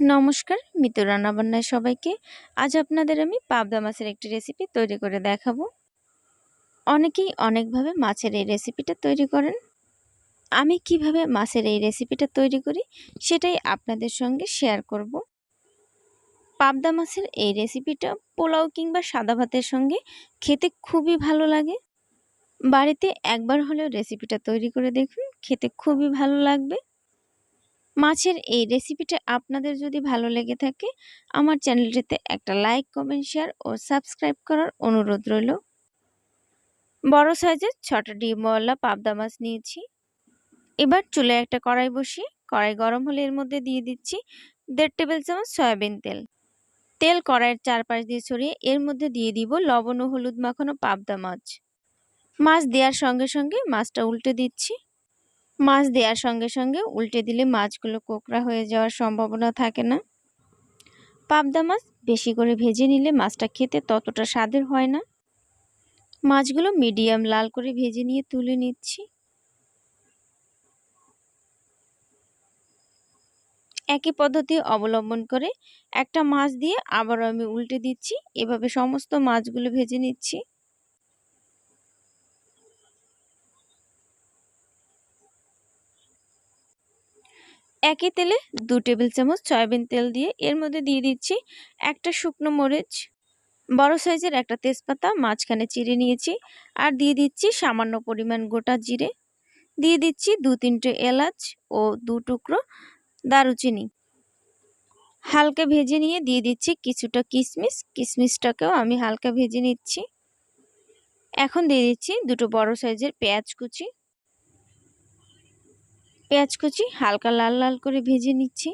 নমস্কার, মিতু রান্নাবান্নায় সবাইকে। আজ আপনাদের আমি পাবদা মাছের একটি রেসিপি তৈরি করে দেখাবো। অনেকেই অনেকভাবে মাছের এই রেসিপিটা তৈরি করেন। আমি কিভাবে মাছের এই রেসিপিটা তৈরি করি সেটাই আপনাদের সঙ্গে শেয়ার করব। পাবদা মাছের এই রেসিপিটা পোলাও কিংবা সাদা ভাতের সঙ্গে খেতে খুবই ভালো লাগে। বাড়িতে একবার হলেও রেসিপিটা তৈরি করে দেখুন, খেতে খুবই ভালো লাগবে। মাছের এই রেসিপিটা আপনাদের যদি ভালো লেগে থাকে, আমার চ্যানেলটিতে একটা লাইক, কমেন্ট, শেয়ার ও সাবস্ক্রাইব করার অনুরোধ রইল। বড় সাইজের 6টা ডিমওয়ালা পাবদা মাছ নিয়েছি। এবার চুলায় একটা কড়াই বসিয়ে কড়াই গরম হলে এর মধ্যে দিয়ে দিচ্ছি 1.5 টেবিল চামচ সয়াবিন তেল। তেল কড়াইয়ের চারপাশ দিয়ে ছড়িয়ে এর মধ্যে দিয়ে দিব লবণ ও হলুদ মাখানো পাবদা মাছ। মাছ দেওয়ার সঙ্গে সঙ্গে মাছটা উল্টে দিচ্ছি। মাছ দেওয়ার সঙ্গে সঙ্গে উল্টে দিলে মাছগুলো কোঁকড়া হয়ে যাওয়ার সম্ভাবনা থাকে না। পাবদা মাছ বেশি করে ভেজে নিলে মাছটা খেতে ততটা স্বাদের হয় না। মাছগুলো মিডিয়াম লাল করে ভেজে নিয়ে তুলে নিচ্ছি। একই পদ্ধতি অবলম্বন করে একটা মাছ দিয়ে আবারও আমি উল্টে দিচ্ছি। এভাবে সমস্ত মাছগুলো ভেজে নিচ্ছি। একই তেলে 2 টেবিল চামচ সয়াবিন তেল দিয়ে এর মধ্যে দিয়ে দিচ্ছি একটা শুকনো মরিচ, বড় সাইজের একটা তেজপাতা মাঝখানে চিড়ে নিয়েছি, আর দিয়ে দিচ্ছি সামান্য পরিমাণ গোটা জিরে, দিয়ে দিচ্ছি 2-3টে এলাচ ও 2 টুকরো দারুচিনি। হালকা ভেজে নিয়ে দিয়ে দিচ্ছি কিছুটা কিশমিশ। কিশমিশটাকেও আমি হালকা ভেজে নিচ্ছি। এখন দিয়ে দিচ্ছি 2টো বড় সাইজের পেঁয়াজ কুচি। পেঁয়াজ কুচি হালকা লাল লাল করে ভেজে নিচ্ছি।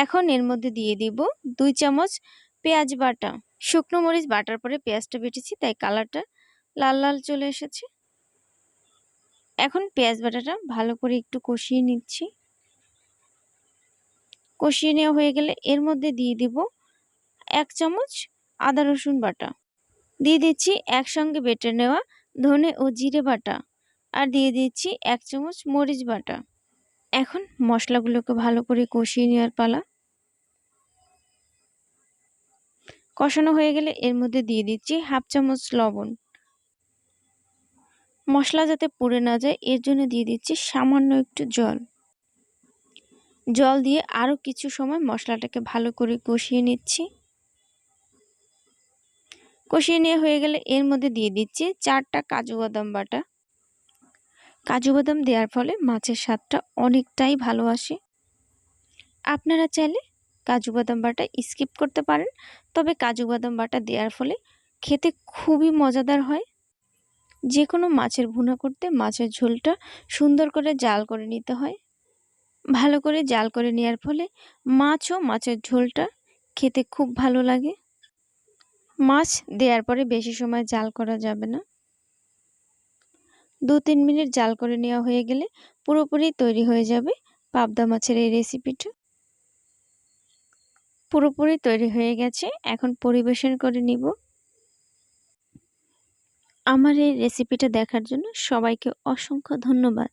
এখন এর মধ্যে দিয়ে দিব 2 চামচ পেঁয়াজ বাটা। শুকনো মরিচ বাটার পরে পেঁয়াজটা বেটেছি, তাই কালারটা লাল লাল চলে এসেছে। এখন পেঁয়াজ বাটাটা ভালো করে একটু কষিয়ে নিচ্ছি। কষিয়ে নেওয়া হয়ে গেলে এর মধ্যে দিয়ে দিব 1 চামচ আদা রসুন বাটা। দিয়ে দিচ্ছি একসঙ্গে বেটে নেওয়া ধনে ও জিরে বাটা, আর দিয়ে দিচ্ছি 1 চামচ মরিচ বাটা। এখন মশলাগুলোকে ভালো করে কষিয়ে নেওয়ার পালা। কষানো হয়ে গেলে এর মধ্যে দিয়ে দিচ্ছি 1/2 চামচ লবণ। মশলা যাতে পুড়ে না যায় এর জন্য দিয়ে দিচ্ছি সামান্য একটু জল। জল দিয়ে আরও কিছু সময় মশলাটাকে ভালো করে কষিয়ে নিচ্ছি। কষিয়ে নেওয়া হয়ে গেলে এর মধ্যে দিয়ে দিচ্ছি 4টা কাজু বাদাম বাটা। কাজু বাদাম দেওয়ার ফলে মাছের স্বাদটা অনেকটাই ভালো আসে। আপনারা চাইলে কাজু বাদাম বাটা স্কিপ করতে পারেন, তবে কাজু বাদাম বাটা দেওয়ার ফলে খেতে খুবই মজাদার হয়। যে কোনো মাছের ভুনা করতে মাছের ঝোলটা সুন্দর করে জাল করে নিতে হয়। ভালো করে জাল করে নেওয়ার ফলে মাছ ও মাছের ঝোলটা খেতে খুব ভালো লাগে। মাছ দেওয়ার পরে বেশি সময় জাল করা যাবে না। 2-3 মিনিট জাল করে নেওয়া হয়ে গেলে পুরোপুরি তৈরি হয়ে যাবে পাবদা মাছের এই রেসিপিটা। পুরোপুরি তৈরি হয়ে গেছে, এখন পরিবেশন করে নিব। আমার এই রেসিপিটা দেখার জন্য সবাইকে অসংখ্য ধন্যবাদ।